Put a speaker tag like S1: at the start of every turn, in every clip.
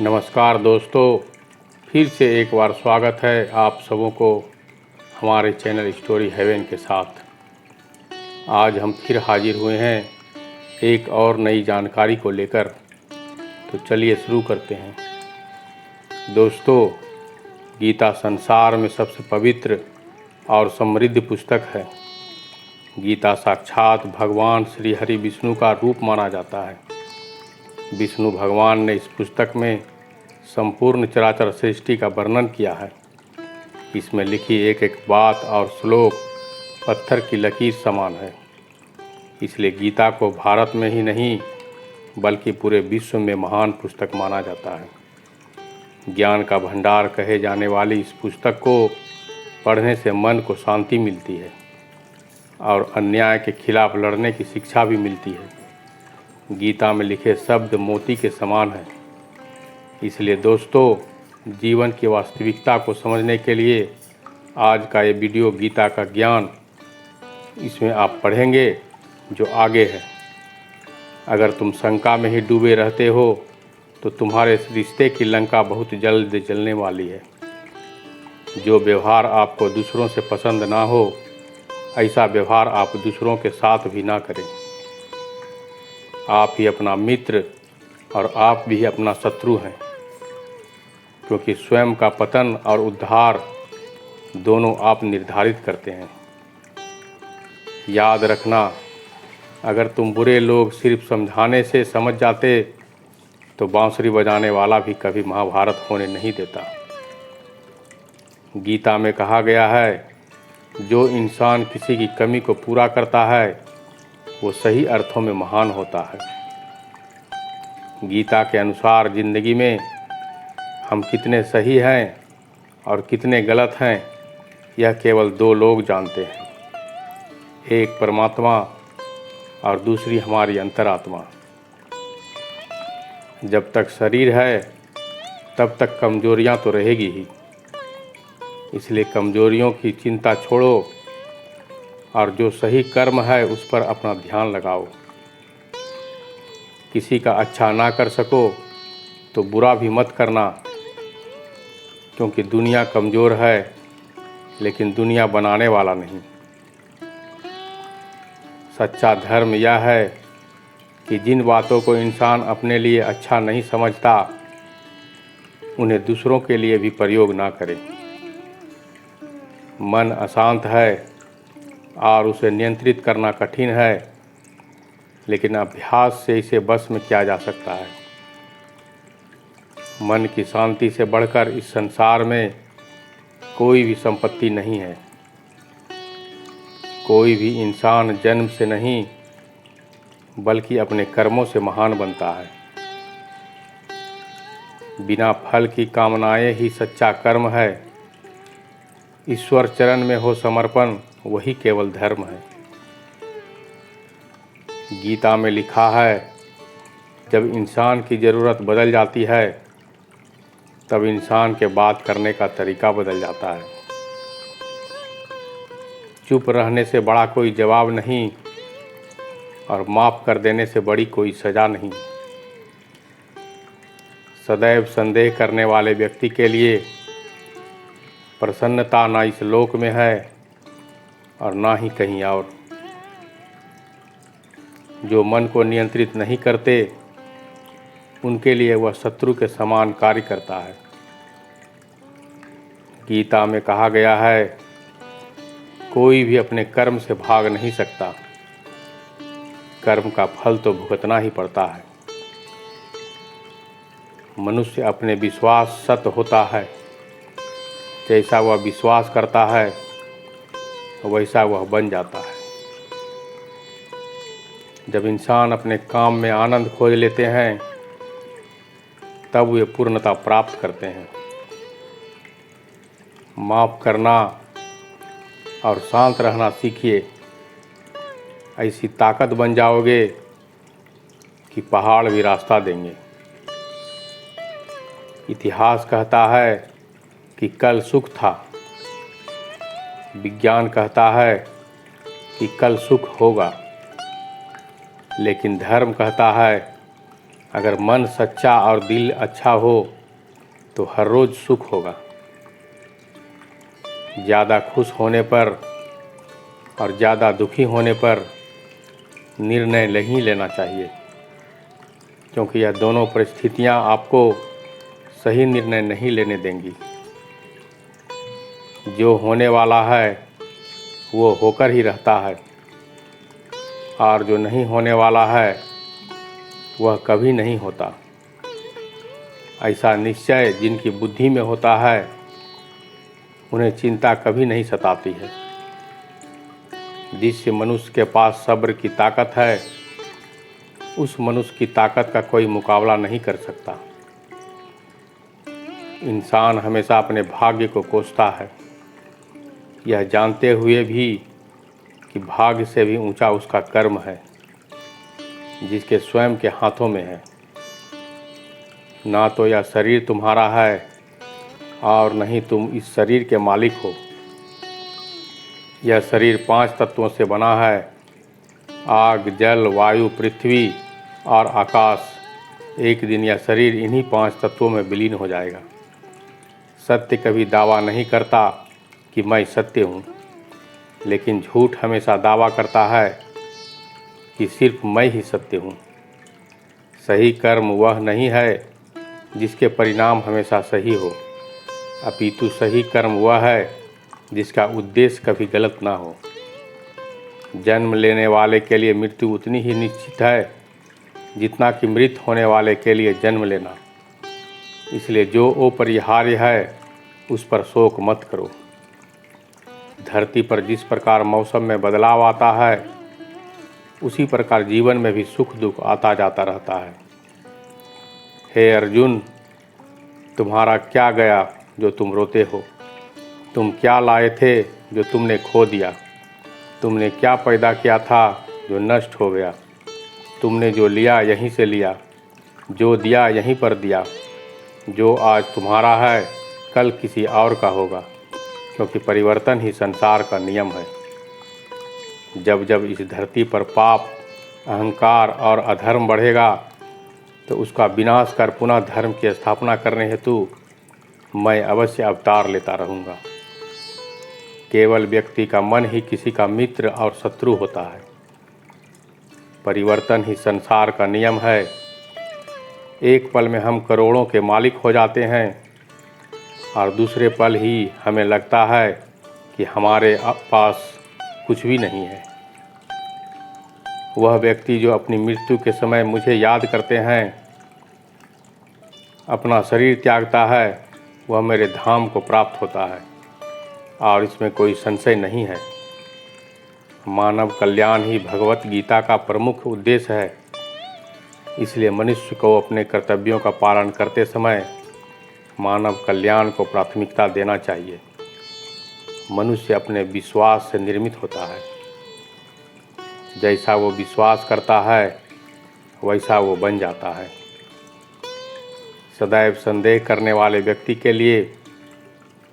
S1: नमस्कार दोस्तों, फिर से एक बार स्वागत है आप सबों को हमारे चैनल स्टोरी हेवन के साथ। आज हम फिर हाजिर हुए हैं एक और नई जानकारी को लेकर। तो चलिए शुरू करते हैं। दोस्तों, गीता संसार में सबसे पवित्र और समृद्ध पुस्तक है। गीता साक्षात भगवान श्री हरि विष्णु का रूप माना जाता है। विष्णु भगवान ने इस पुस्तक में संपूर्ण चराचर सृष्टि का वर्णन किया है। इसमें लिखी एक एक बात और श्लोक पत्थर की लकीर समान है। इसलिए गीता को भारत में ही नहीं बल्कि पूरे विश्व में महान पुस्तक माना जाता है। ज्ञान का भंडार कहे जाने वाली इस पुस्तक को पढ़ने से मन को शांति मिलती है और अन्याय के खिलाफ लड़ने की शिक्षा भी मिलती है। गीता में लिखे शब्द मोती के समान हैं। इसलिए दोस्तों, जीवन की वास्तविकता को समझने के लिए आज का ये वीडियो गीता का ज्ञान इसमें आप पढ़ेंगे जो आगे है। अगर तुम शंका में ही डूबे रहते हो तो तुम्हारे इस रिश्ते की लंका बहुत जल्द जलने वाली है। जो व्यवहार आपको दूसरों से पसंद ना हो, ऐसा व्यवहार आप दूसरों के साथ भी ना करें। आप ही अपना मित्र और आप भी अपना शत्रु हैं, क्योंकि स्वयं का पतन और उद्धार दोनों आप निर्धारित करते हैं। याद रखना, अगर तुम बुरे लोग सिर्फ समझाने से समझ जाते तो बांसुरी बजाने वाला भी कभी महाभारत होने नहीं देता। गीता में कहा गया है, जो इंसान किसी की कमी को पूरा करता है वो सही अर्थों में महान होता है। गीता के अनुसार ज़िंदगी में हम कितने सही हैं और कितने गलत हैं, यह केवल दो लोग जानते हैं, एक परमात्मा और दूसरी हमारी अंतरात्मा। जब तक शरीर है तब तक कमजोरियां तो रहेगी ही। इसलिए कमजोरियों की चिंता छोड़ो और जो सही कर्म है उस पर अपना ध्यान लगाओ। किसी का अच्छा ना कर सको तो बुरा भी मत करना, क्योंकि दुनिया कमज़ोर है लेकिन दुनिया बनाने वाला नहीं। सच्चा धर्म यह है कि जिन बातों को इंसान अपने लिए अच्छा नहीं समझता उन्हें दूसरों के लिए भी प्रयोग ना करे। मन अशांत है और उसे नियंत्रित करना कठिन है, लेकिन अभ्यास से इसे बस में किया जा सकता है। मन की शांति से बढ़कर इस संसार में कोई भी संपत्ति नहीं है। कोई भी इंसान जन्म से नहीं बल्कि अपने कर्मों से महान बनता है। बिना फल की कामनाएं ही सच्चा कर्म है। ईश्वर चरण में हो समर्पण, वही केवल धर्म है। गीता में लिखा है, जब इंसान की ज़रूरत बदल जाती है तब इंसान के बात करने का तरीका बदल जाता है। चुप रहने से बड़ा कोई जवाब नहीं और माफ़ कर देने से बड़ी कोई सज़ा नहीं। सदैव संदेह करने वाले व्यक्ति के लिए प्रसन्नता ना इस लोक में है और ना ही कहीं और। जो मन को नियंत्रित नहीं करते उनके लिए वह शत्रु के समान कार्य करता है। गीता में कहा गया है, कोई भी अपने कर्म से भाग नहीं सकता। कर्म का फल तो भुगतना ही पड़ता है। मनुष्य अपने विश्वास सत होता है। जैसा वह विश्वास करता है वैसा वह बन जाता है। जब इंसान अपने काम में आनंद खोज लेते हैं तब वे पूर्णता प्राप्त करते हैं। माफ़ करना और शांत रहना सीखिए। ऐसी ताकत बन जाओगे कि पहाड़ भी रास्ता देंगे। इतिहास कहता है कि कल सुख था। विज्ञान कहता है कि कल सुख होगा, लेकिन धर्म कहता है अगर मन सच्चा और दिल अच्छा हो तो हर रोज़ सुख होगा। ज़्यादा खुश होने पर और ज़्यादा दुखी होने पर निर्णय नहीं लेना चाहिए, क्योंकि यह दोनों परिस्थितियां आपको सही निर्णय नहीं लेने देंगी। जो होने वाला है वो होकर ही रहता है, और जो नहीं होने वाला है वह कभी नहीं होता। ऐसा निश्चय जिनकी बुद्धि में होता है उन्हें चिंता कभी नहीं सताती है। जिस मनुष्य के पास सब्र की ताकत है उस मनुष्य की ताकत का कोई मुकाबला नहीं कर सकता। इंसान हमेशा अपने भाग्य को कोसता है, यह जानते हुए भी कि भाग्य से भी ऊंचा उसका कर्म है, जिसके स्वयं के हाथों में है। ना तो यह शरीर तुम्हारा है और नहीं तुम इस शरीर के मालिक हो। यह शरीर 5 तत्वों से बना है: आग, जल, वायु, पृथ्वी और आकाश। एक दिन यह शरीर इन्हीं 5 तत्वों में विलीन हो जाएगा। सत्य कभी दावा नहीं करता कि मैं सत्य हूँ, लेकिन झूठ हमेशा दावा करता है कि सिर्फ मैं ही सत्य हूँ। सही कर्म वह नहीं है जिसके परिणाम हमेशा सही हो, अपितु सही कर्म वह है जिसका उद्देश्य कभी गलत ना हो। जन्म लेने वाले के लिए मृत्यु उतनी ही निश्चित है जितना कि मृत होने वाले के लिए जन्म लेना। इसलिए जो अपरिहार्य है उस पर शोक मत करो। धरती पर जिस प्रकार मौसम में बदलाव आता है उसी प्रकार जीवन में भी सुख दुख आता जाता रहता है। हे अर्जुन, तुम्हारा क्या गया जो तुम रोते हो? तुम क्या लाए थे जो तुमने खो दिया? तुमने क्या पैदा किया था जो नष्ट हो गया? तुमने जो लिया यहीं से लिया, जो दिया यहीं पर दिया। जो आज तुम्हारा है कल किसी और का होगा, क्योंकि परिवर्तन ही संसार का नियम है। जब जब इस धरती पर पाप, अहंकार और अधर्म बढ़ेगा तो उसका विनाश कर पुनः धर्म की स्थापना करने हेतु मैं अवश्य अवतार लेता रहूँगा। केवल व्यक्ति का मन ही किसी का मित्र और शत्रु होता है। परिवर्तन ही संसार का नियम है। एक पल में हम करोड़ों के मालिक हो जाते हैं और दूसरे पल ही हमें लगता है कि हमारे पास कुछ भी नहीं है। वह व्यक्ति जो अपनी मृत्यु के समय मुझे याद करते हैं, अपना शरीर त्यागता है, वह मेरे धाम को प्राप्त होता है, और इसमें कोई संशय नहीं है। मानव कल्याण ही भगवत गीता का प्रमुख उद्देश्य है। इसलिए मनुष्य को अपने कर्तव्यों का पालन करते समय मानव कल्याण को प्राथमिकता देना चाहिए। मनुष्य अपने विश्वास से निर्मित होता है। जैसा वो विश्वास करता है वैसा वो बन जाता है। सदैव संदेह करने वाले व्यक्ति के लिए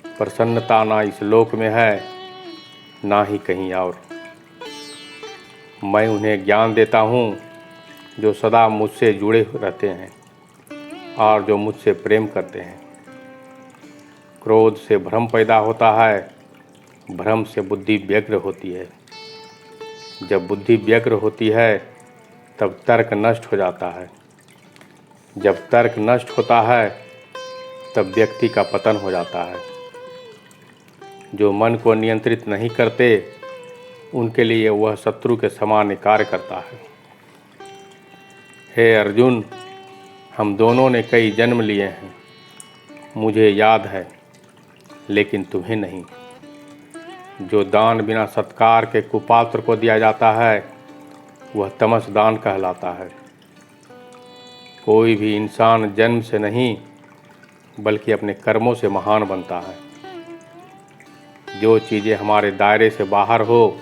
S1: प्रसन्नता ना इस लोक में है ना ही कहीं और। मैं उन्हें ज्ञान देता हूँ जो सदा मुझसे जुड़े रहते हैं और जो मुझसे प्रेम करते हैं। क्रोध से भ्रम पैदा होता है, भ्रम से बुद्धि व्यग्र होती है। जब बुद्धि व्यग्र होती है तब तर्क नष्ट हो जाता है। जब तर्क नष्ट होता है तब व्यक्ति का पतन हो जाता है। जो मन को नियंत्रित नहीं करते उनके लिए वह शत्रु के समान कार्य करता है। हे अर्जुन, हम दोनों ने कई जन्म लिए हैं, मुझे याद है, लेकिन तुम्हें नहीं। जो दान बिना सत्कार के कुपात्र को दिया जाता है वह तमस दान कहलाता है। कोई भी इंसान जन्म से नहीं बल्कि अपने कर्मों से महान बनता है। जो चीज़ें हमारे दायरे से बाहर हो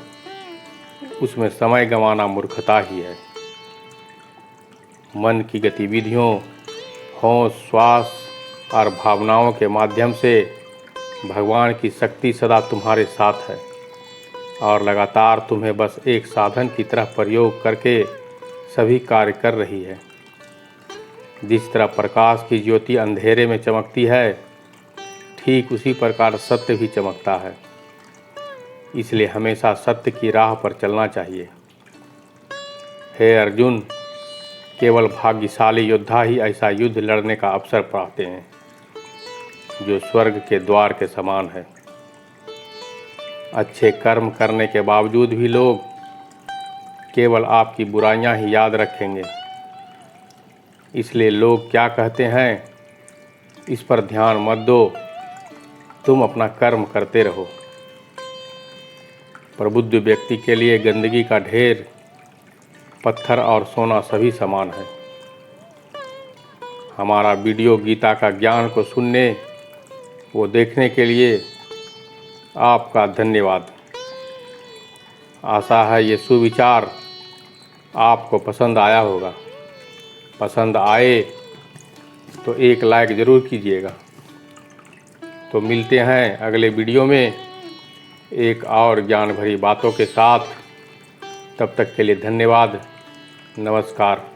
S1: उसमें समय गंवाना मूर्खता ही है। मन की गतिविधियों, होश, श्वास और भावनाओं के माध्यम से भगवान की शक्ति सदा तुम्हारे साथ है और लगातार तुम्हें बस एक साधन की तरह प्रयोग करके सभी कार्य कर रही है। जिस तरह प्रकाश की ज्योति अंधेरे में चमकती है, ठीक उसी प्रकार सत्य भी चमकता है। इसलिए हमेशा सत्य की राह पर चलना चाहिए। हे अर्जुन, केवल भाग्यशाली योद्धा ही ऐसा युद्ध लड़ने का अवसर पाते हैं जो स्वर्ग के द्वार के समान है। अच्छे कर्म करने के बावजूद भी लोग केवल आपकी बुराइयां ही याद रखेंगे। इसलिए लोग क्या कहते हैं, इस पर ध्यान मत दो, तुम अपना कर्म करते रहो। प्रबुद्ध व्यक्ति के लिए गंदगी का ढेर, पत्थर और सोना सभी समान है। हमारा वीडियो गीता का ज्ञान को सुनने वो देखने के लिए आपका धन्यवाद। आशा है ये सुविचार आपको पसंद आया होगा। पसंद आए तो एक लाइक ज़रूर कीजिएगा। तो मिलते हैं अगले वीडियो में एक और ज्ञान भरी बातों के साथ। तब तक के लिए धन्यवाद। नमस्कार।